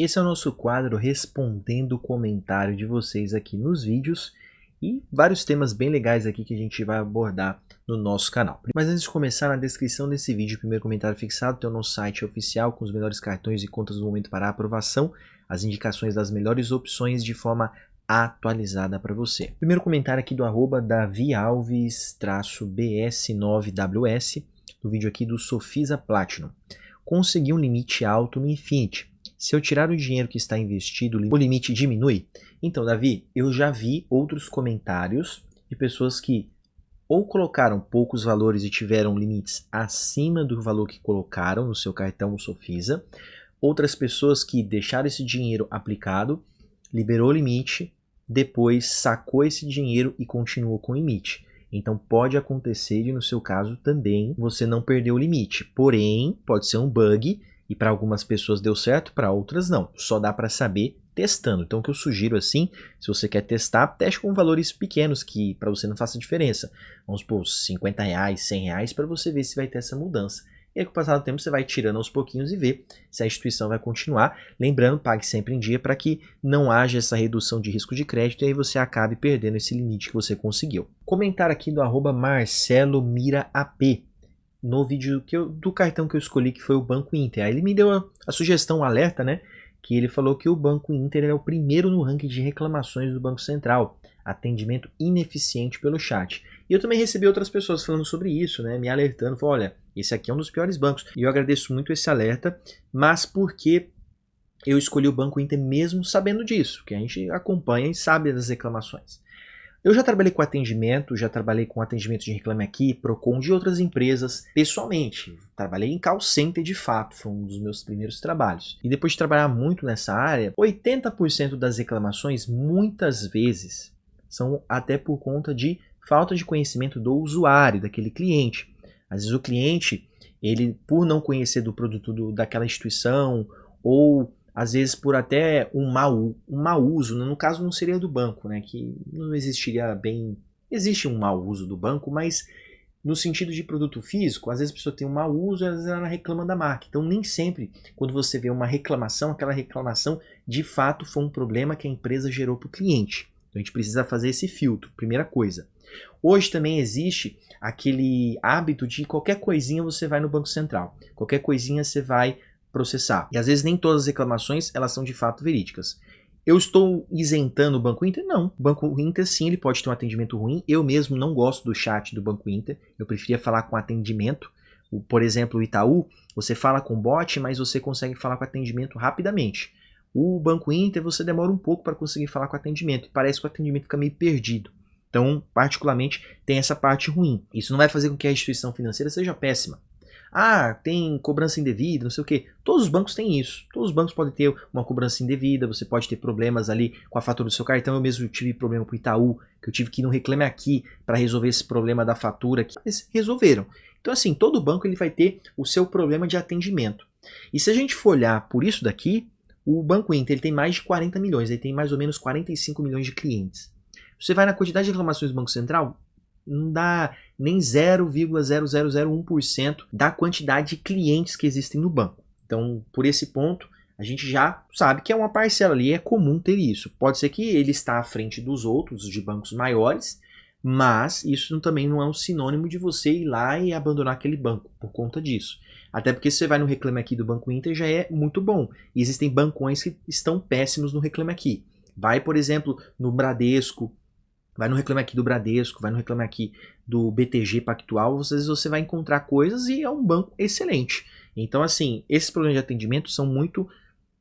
Esse é o nosso quadro respondendo o comentário de vocês aqui nos vídeos e vários temas bem legais aqui que a gente vai abordar no nosso canal. Mas antes de começar, na descrição desse vídeo, o primeiro comentário fixado tem o nosso site oficial com os melhores cartões e contas do momento para aprovação, as indicações das melhores opções de forma atualizada para você. Primeiro comentário aqui do @davialves-bs9ws, do vídeo aqui do Sofisa Platinum. Consegui um limite alto no Infinity. Se eu tirar o dinheiro que está investido, o limite diminui? Então, Davi, eu já vi outros comentários de pessoas que ou colocaram poucos valores e tiveram limites acima do valor que colocaram no seu cartão Sofisa. Outras pessoas que deixaram esse dinheiro aplicado, liberou o limite, depois sacou esse dinheiro e continuou com o limite. Então pode acontecer de no seu caso também você não perder o limite. Porém, pode ser um bug e para algumas pessoas deu certo, para outras não. Só dá para saber testando. Então o que eu sugiro assim, se você quer testar, teste com valores pequenos que para você não faça diferença. Vamos por R$50, R$100 para você ver se vai ter essa mudança. E aí com o passar do tempo você vai tirando aos pouquinhos e ver se a instituição vai continuar. Lembrando, pague sempre em dia para que não haja essa redução de risco de crédito e aí você acabe perdendo esse limite que você conseguiu. Comentário aqui do @MarceloMiraAP. No vídeo do cartão que eu escolhi, que foi o Banco Inter. Aí ele me deu a sugestão, o alerta, né? Que ele falou que o Banco Inter é o primeiro no ranking de reclamações do Banco Central. Atendimento ineficiente pelo chat. E eu também recebi outras pessoas falando sobre isso, né? Me alertando, falou, olha, esse aqui é um dos piores bancos. E eu agradeço muito esse alerta, mas porque eu escolhi o Banco Inter mesmo sabendo disso, que a gente acompanha e sabe das reclamações. Eu já trabalhei com atendimento, já trabalhei com atendimento de Reclame Aqui, Procon, de outras empresas, pessoalmente. Trabalhei em call center de fato, foi um dos meus primeiros trabalhos. E depois de trabalhar muito nessa área, 80% das reclamações, muitas vezes, são até por conta de falta de conhecimento do usuário, daquele cliente. Às vezes o cliente, ele por não conhecer do produto daquela instituição, ou às vezes por até um mau uso, no caso não seria do banco, né, que não existiria bem, existe um mau uso do banco, mas no sentido de produto físico, às vezes a pessoa tem um mau uso e às vezes ela reclama da marca. Então nem sempre, quando você vê uma reclamação, aquela reclamação de fato foi um problema que a empresa gerou para o cliente. Então a gente precisa fazer esse filtro, primeira coisa. Hoje também existe aquele hábito de qualquer coisinha você vai no Banco Central, qualquer coisinha você vai processar. E às vezes nem todas as reclamações elas são de fato verídicas. Eu estou isentando o Banco Inter? Não. O Banco Inter sim, ele pode ter um atendimento ruim. Eu mesmo não gosto do chat do Banco Inter. Eu preferia falar com atendimento. Por exemplo, o Itaú, você fala com bot, mas você consegue falar com atendimento rapidamente. O Banco Inter você demora um pouco para conseguir falar com atendimento. E parece que o atendimento fica meio perdido. Então, particularmente, tem essa parte ruim. Isso não vai fazer com que a instituição financeira seja péssima. Ah, tem cobrança indevida, não sei o que. Todos os bancos têm isso. Todos os bancos podem ter uma cobrança indevida, você pode ter problemas ali com a fatura do seu cartão. Eu mesmo tive problema com o Itaú, que eu tive que ir no Reclame Aqui para resolver esse problema da fatura, que eles resolveram. Então assim, todo banco ele vai ter o seu problema de atendimento. E se a gente for olhar por isso daqui, o Banco Inter ele tem mais de 40 milhões, ele tem mais ou menos 45 milhões de clientes. Você vai na quantidade de reclamações do Banco Central, não dá nem 0,0001% da quantidade de clientes que existem no banco. Então, por esse ponto, a gente já sabe que é uma parcela ali, é comum ter isso. Pode ser que ele está à frente dos outros, de bancos maiores, mas isso também não é um sinônimo de você ir lá e abandonar aquele banco por conta disso. Até porque se você vai no Reclame Aqui do Banco Inter já é muito bom. E existem bancões que estão péssimos no Reclame Aqui. Vai, por exemplo, no Bradesco, vai no Reclame Aqui do Bradesco, vai no Reclame Aqui do BTG Pactual, às vezes você vai encontrar coisas e é um banco excelente. Então, assim, esses problemas de atendimento são muito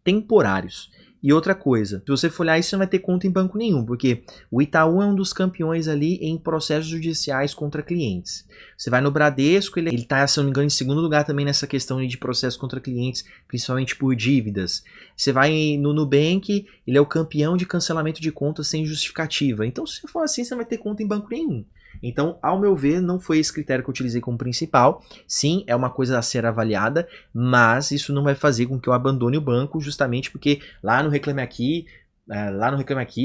temporários. E outra coisa, se você for olhar isso, você não vai ter conta em banco nenhum, porque o Itaú é um dos campeões ali em processos judiciais contra clientes. Você vai no Bradesco, ele está, se não me engano, em segundo lugar também nessa questão de processos contra clientes, principalmente por dívidas. Você vai no Nubank, ele é o campeão de cancelamento de contas sem justificativa. Então, se for assim, você não vai ter conta em banco nenhum. Então, ao meu ver, não foi esse critério que eu utilizei como principal. Sim, é uma coisa a ser avaliada, mas isso não vai fazer com que eu abandone o banco, justamente porque lá no Reclame Aqui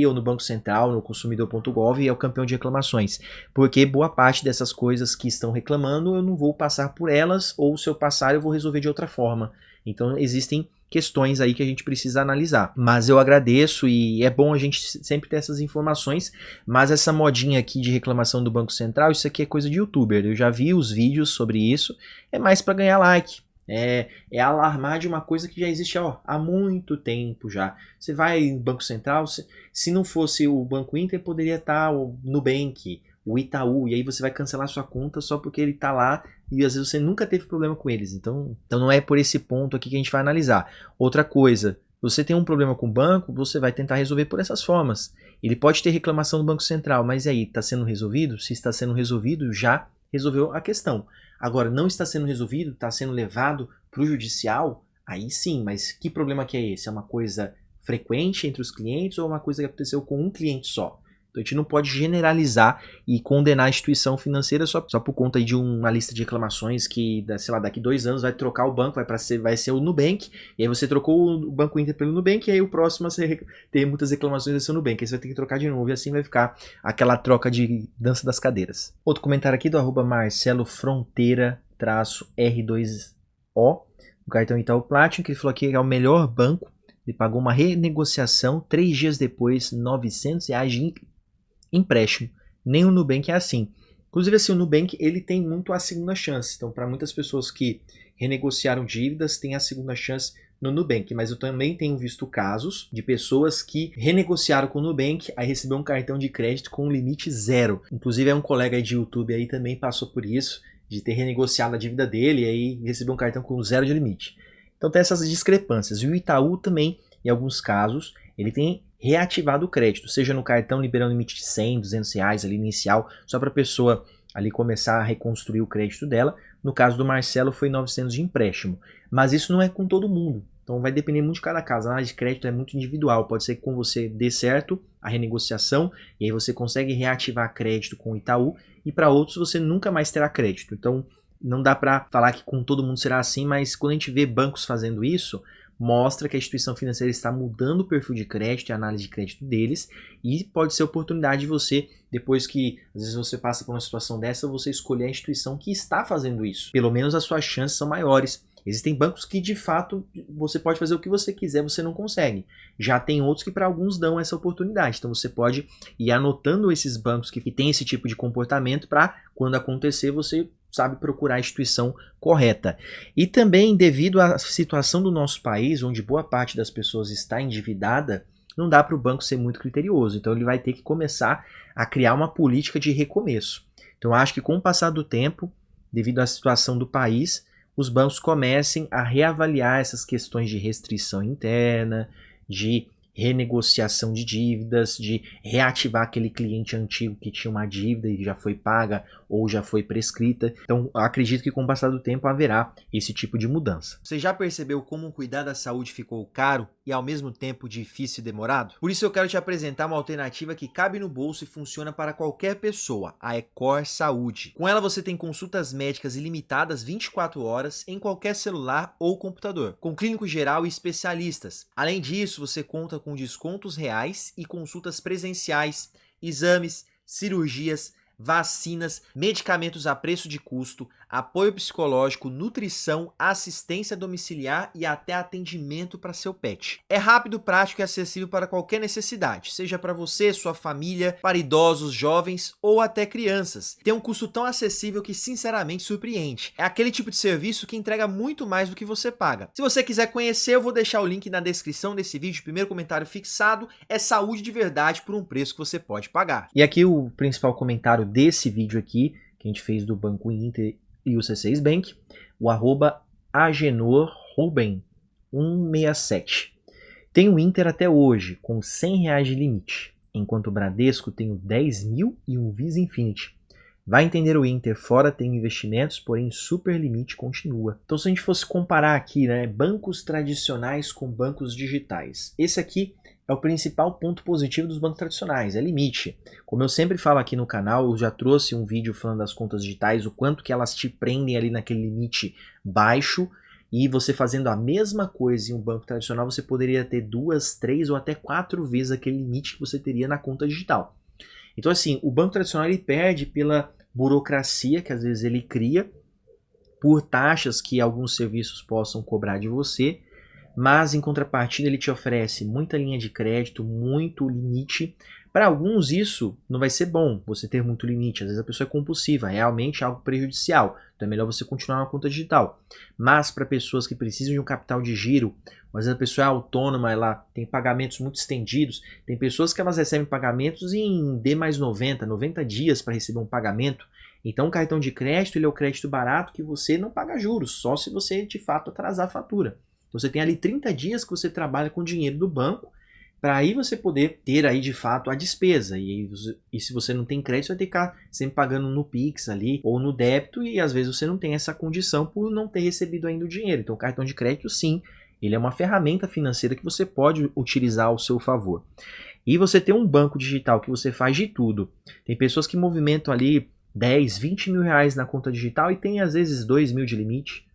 ou no Banco Central, no consumidor.gov, é o campeão de reclamações. Porque boa parte dessas coisas que estão reclamando, eu não vou passar por elas, ou se eu passar, eu vou resolver de outra forma. Então, existem questões aí que a gente precisa analisar. Mas eu agradeço e é bom a gente sempre ter essas informações, mas essa modinha aqui de reclamação do Banco Central, isso aqui é coisa de youtuber, eu já vi os vídeos sobre isso, é mais para ganhar like. É alarmar de uma coisa que já existe há muito tempo já. Você vai no Banco Central, se não fosse o Banco Inter, poderia estar o Nubank, o Itaú, e aí você vai cancelar sua conta só porque ele está lá e às vezes você nunca teve problema com eles. Então não é por esse ponto aqui que a gente vai analisar. Outra coisa, você tem um problema com o banco, você vai tentar resolver por essas formas. Ele pode ter reclamação do Banco Central, mas e aí, está sendo resolvido? Se está sendo resolvido, já resolveu a questão. Agora, não está sendo resolvido, está sendo levado para o judicial, aí sim, mas que problema que é esse? É uma coisa frequente entre os clientes ou é uma coisa que aconteceu com um cliente só? Então a gente não pode generalizar e condenar a instituição financeira só por conta de uma lista de reclamações que, sei lá, daqui 2 anos vai trocar o banco, vai ser o Nubank, e aí você trocou o Banco Inter pelo Nubank, e aí o próximo você ter muitas reclamações vai ser o Nubank, aí você vai ter que trocar de novo, e assim vai ficar aquela troca de dança das cadeiras. Outro comentário aqui do @Marcelo Fronteira-R2O, o cartão Itaú Platinum, que ele falou que é o melhor banco, ele pagou uma renegociação, 3 dias depois, R$900 de empréstimo. Nem o Nubank é assim. Inclusive, assim, o Nubank ele tem muito a segunda chance. Então, para muitas pessoas que renegociaram dívidas, tem a segunda chance no Nubank. Mas eu também tenho visto casos de pessoas que renegociaram com o Nubank, aí recebeu um cartão de crédito com limite 0. Inclusive, é um colega de YouTube aí também passou por isso, de ter renegociado a dívida dele e aí recebeu um cartão com 0 de limite. Então, tem essas discrepâncias. E o Itaú também, em alguns casos, ele tem reativado o crédito, seja no cartão liberando limite de 100, R$200 ali inicial, só para a pessoa ali começar a reconstruir o crédito dela. No caso do Marcelo foi 900 de empréstimo, mas isso não é com todo mundo, então vai depender muito de cada caso. A análise de crédito é muito individual, pode ser que com você dê certo a renegociação e aí você consegue reativar crédito com o Itaú e para outros você nunca mais terá crédito. Então não dá para falar que com todo mundo será assim, mas quando a gente vê bancos fazendo isso, mostra que a instituição financeira está mudando o perfil de crédito e a análise de crédito deles, e pode ser oportunidade de você, depois que às vezes você passa por uma situação dessa, você escolher a instituição que está fazendo isso. Pelo menos as suas chances são maiores. Existem bancos que de fato você pode fazer o que você quiser, você não consegue. Já tem outros que para alguns dão essa oportunidade. Então você pode ir anotando esses bancos que têm esse tipo de comportamento para quando acontecer você sabe procurar a instituição correta. E também devido à situação do nosso país, onde boa parte das pessoas está endividada, não dá para o banco ser muito criterioso. Então ele vai ter que começar a criar uma política de recomeço. Então eu acho que com o passar do tempo, devido à situação do país, os bancos comecem a reavaliar essas questões de restrição interna, de renegociação de dívidas, de reativar aquele cliente antigo que tinha uma dívida e já foi paga ou já foi prescrita. Então, acredito que com o passar do tempo haverá esse tipo de mudança. Você já percebeu como cuidar da saúde ficou caro e ao mesmo tempo difícil e demorado? Por isso eu quero te apresentar uma alternativa que cabe no bolso e funciona para qualquer pessoa, a Ecor Saúde. Com ela você tem consultas médicas ilimitadas 24 horas em qualquer celular ou computador, com clínico geral e especialistas. Além disso, você conta com descontos reais e consultas presenciais, exames, cirurgias, vacinas, medicamentos a preço de custo, apoio psicológico, nutrição, assistência domiciliar e até atendimento para seu pet. É rápido, prático e acessível para qualquer necessidade, seja para você, sua família, para idosos, jovens ou até crianças. Tem um custo tão acessível que sinceramente surpreende. É aquele tipo de serviço que entrega muito mais do que você paga. Se você quiser conhecer, eu vou deixar o link na descrição desse vídeo. O primeiro comentário fixado é saúde de verdade por um preço que você pode pagar. E aqui o principal comentário desse vídeo aqui, que a gente fez do Banco Inter e o C6 Bank, o @AgenorRuben167. Tenho o Inter até hoje, com R$100 de limite, enquanto o Bradesco tenho 10 mil e um Visa Infinity. Vai entender, o Inter fora tem investimentos, porém super limite continua. Então se a gente fosse comparar aqui, né, bancos tradicionais com bancos digitais, esse aqui é o principal ponto positivo dos bancos tradicionais, é limite. Como eu sempre falo aqui no canal, eu já trouxe um vídeo falando das contas digitais, o quanto que elas te prendem ali naquele limite baixo, e você fazendo a mesma coisa em um banco tradicional, você poderia ter 2, 3 ou até 4 vezes aquele limite que você teria na conta digital. Então assim, o banco tradicional ele perde pela burocracia que às vezes ele cria, por taxas que alguns serviços possam cobrar de você, mas em contrapartida ele te oferece muita linha de crédito, muito limite. Para alguns isso não vai ser bom, você ter muito limite, às vezes a pessoa é compulsiva, realmente é algo prejudicial, então é melhor você continuar na conta digital. Mas para pessoas que precisam de um capital de giro, às vezes a pessoa é autônoma, ela tem pagamentos muito estendidos, tem pessoas que elas recebem pagamentos em D mais 90 dias para receber um pagamento. Então o cartão de crédito ele é o crédito barato que você não paga juros, só se você de fato atrasar a fatura. Então você tem ali 30 dias que você trabalha com o dinheiro do banco, para aí você poder ter aí de fato a despesa. E se você não tem crédito, você vai ter que ficar sempre pagando no Pix ali ou no débito, e às vezes você não tem essa condição por não ter recebido ainda o dinheiro. Então o cartão de crédito sim, ele é uma ferramenta financeira que você pode utilizar ao seu favor. E você tem um banco digital que você faz de tudo. Tem pessoas que movimentam ali 10, 20 mil reais na conta digital e tem às vezes 2 mil de limite.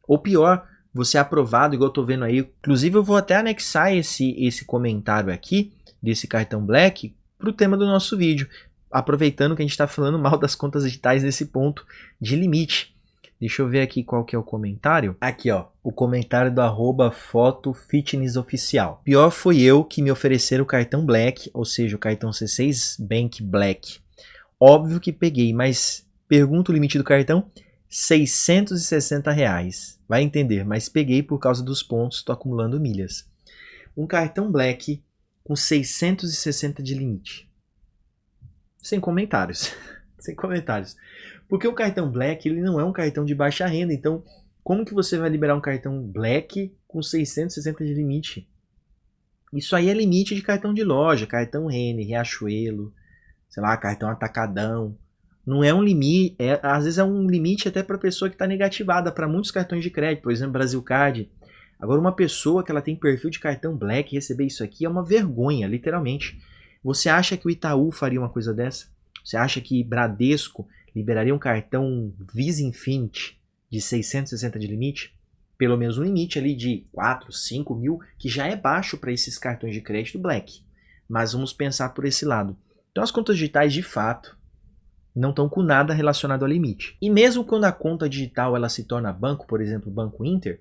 Ou pior, você é aprovado, igual eu tô vendo aí. Inclusive eu vou até anexar esse comentário aqui, desse cartão Black, para o tema do nosso vídeo. Aproveitando que a gente está falando mal das contas digitais nesse ponto de limite. Deixa eu ver aqui qual que é o comentário. Aqui ó, o comentário do @fotofitnessoficial. Pior foi eu que me ofereceram o cartão Black, ou seja, o cartão C6 Bank Black. Óbvio que peguei, mas pergunta o limite do cartão, R$660. Vai entender, mas peguei por causa dos pontos, estou acumulando milhas. Um cartão Black com 660 de limite. Sem comentários. Sem comentários. Porque o cartão Black ele não é um cartão de baixa renda, então como que você vai liberar um cartão Black com 660 de limite? Isso aí é limite de cartão de loja, cartão Renner, Riachuelo, sei lá, cartão Atacadão. Não é um limite, às vezes é um limite até para pessoa que está negativada para muitos cartões de crédito, por exemplo, Brasil Card. Agora, uma pessoa que ela tem perfil de cartão Black receber isso aqui é uma vergonha, literalmente. Você acha que o Itaú faria uma coisa dessa? Você acha que Bradesco liberaria um cartão Visa Infinity de 660 de limite? Pelo menos um limite ali de 4, 5 mil, que já é baixo para esses cartões de crédito Black. Mas vamos pensar por esse lado. Então as contas digitais, de fato, não estão com nada relacionado ao limite. E mesmo quando a conta digital ela se torna banco, por exemplo, Banco Inter,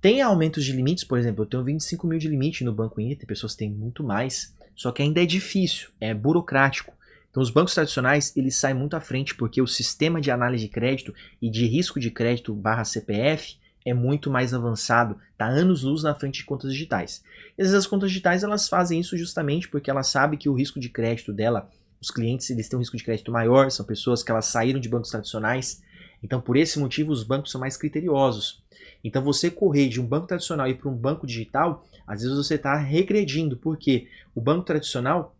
tem aumentos de limites, por exemplo, eu tenho 25 mil de limite no Banco Inter, pessoas que têm muito mais, só que ainda é difícil, é burocrático. Então os bancos tradicionais, eles saem muito à frente porque o sistema de análise de crédito e de risco de crédito / CPF é muito mais avançado, está anos-luz na frente de contas digitais. E às vezes as contas digitais elas fazem isso justamente porque elas sabem que o risco de crédito dela, os clientes eles têm um risco de crédito maior, são pessoas que elas saíram de bancos tradicionais, então por esse motivo os bancos são mais criteriosos. Então você correr de um banco tradicional e ir para um banco digital, às vezes você está regredindo, porque o banco tradicional,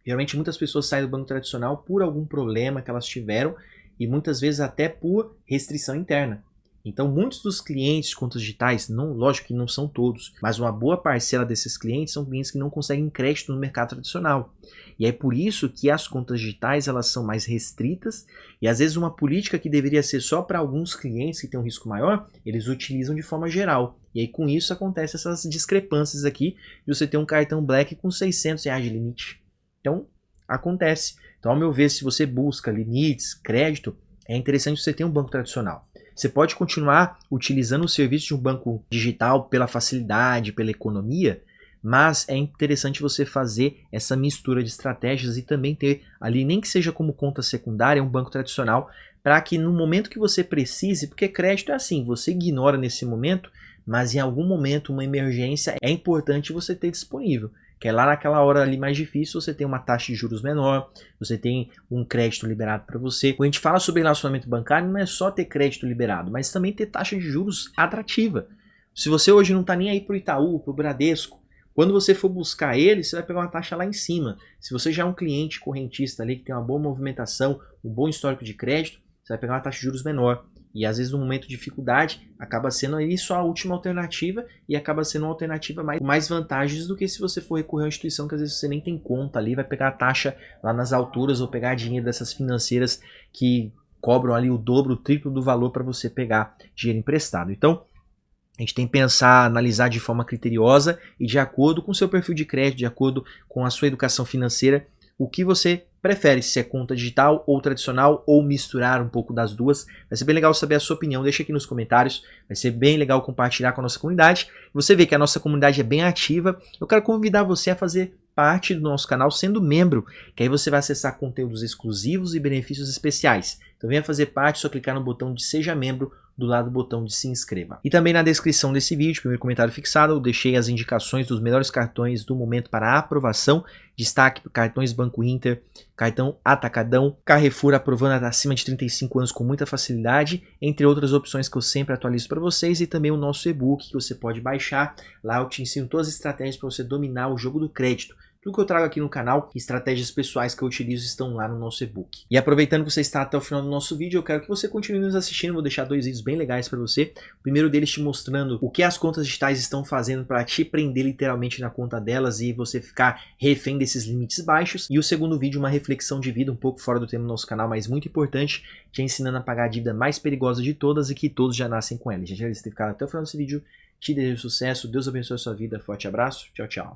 geralmente muitas pessoas saem do banco tradicional por algum problema que elas tiveram e muitas vezes até por restrição interna. Então muitos dos clientes de contas digitais, não, lógico que não são todos, mas uma boa parcela desses clientes são clientes que não conseguem crédito no mercado tradicional. E é por isso que as contas digitais elas são mais restritas e às vezes uma política que deveria ser só para alguns clientes que têm um risco maior, eles utilizam de forma geral. E aí com isso acontecem essas discrepâncias aqui de você ter um cartão Black com R$600 de limite. Então acontece. Então ao meu ver, se você busca limites, crédito, é interessante você ter um banco tradicional. Você pode continuar utilizando o serviço de um banco digital pela facilidade, pela economia, mas é interessante você fazer essa mistura de estratégias e também ter ali, nem que seja como conta secundária, um banco tradicional, para que no momento que você precise, porque crédito é assim, você ignora nesse momento, mas em algum momento, uma emergência, é importante você ter disponível. Que é lá naquela hora ali mais difícil, você tem uma taxa de juros menor, você tem um crédito liberado para você. Quando a gente fala sobre relacionamento bancário, não é só ter crédito liberado, mas também ter taxa de juros atrativa. Se você hoje não está nem aí para o Itaú, para o Bradesco, quando você for buscar ele, você vai pegar uma taxa lá em cima. Se você já é um cliente correntista ali, que tem uma boa movimentação, um bom histórico de crédito, você vai pegar uma taxa de juros menor. E às vezes no momento de dificuldade, acaba sendo aí só a última alternativa e acaba sendo uma alternativa com mais vantagens do que se você for recorrer a uma instituição que às vezes você nem tem conta ali, vai pegar a taxa lá nas alturas ou pegar dinheiro dessas financeiras que cobram ali o dobro, o triplo do valor para você pegar dinheiro emprestado. Então, a gente tem que pensar, analisar de forma criteriosa e de acordo com o seu perfil de crédito, de acordo com a sua educação financeira, o que você prefere, se é conta digital ou tradicional, ou misturar um pouco das duas. Vai ser bem legal saber a sua opinião, deixa aqui nos comentários, vai ser bem legal compartilhar com a nossa comunidade. Você vê que a nossa comunidade é bem ativa, eu quero convidar você a fazer parte do nosso canal sendo membro, que aí você vai acessar conteúdos exclusivos e benefícios especiais. Então venha fazer parte, só clicar no botão de Seja Membro, do lado do botão de se inscreva. E também na descrição desse vídeo, primeiro comentário fixado, eu deixei as indicações dos melhores cartões do momento para aprovação. Destaque para cartões Banco Inter, cartão Atacadão, Carrefour aprovando acima de 35 anos com muita facilidade, entre outras opções que eu sempre atualizo para vocês, e também o nosso e-book que você pode baixar. Lá eu te ensino todas as estratégias para você dominar o jogo do crédito. Tudo que eu trago aqui no canal, estratégias pessoais que eu utilizo, estão lá no nosso e-book. E aproveitando que você está até o final do nosso vídeo, eu quero que você continue nos assistindo. Vou deixar 2 vídeos bem legais para você. O primeiro deles te mostrando o que as contas digitais estão fazendo para te prender literalmente na conta delas e você ficar refém desses limites baixos. E o segundo vídeo, uma reflexão de vida, um pouco fora do tema do nosso canal, mas muito importante, te ensinando a pagar a dívida mais perigosa de todas e que todos já nascem com ela. Já ter ficado até o final desse vídeo. Te desejo sucesso, Deus abençoe a sua vida. Forte abraço, tchau, tchau.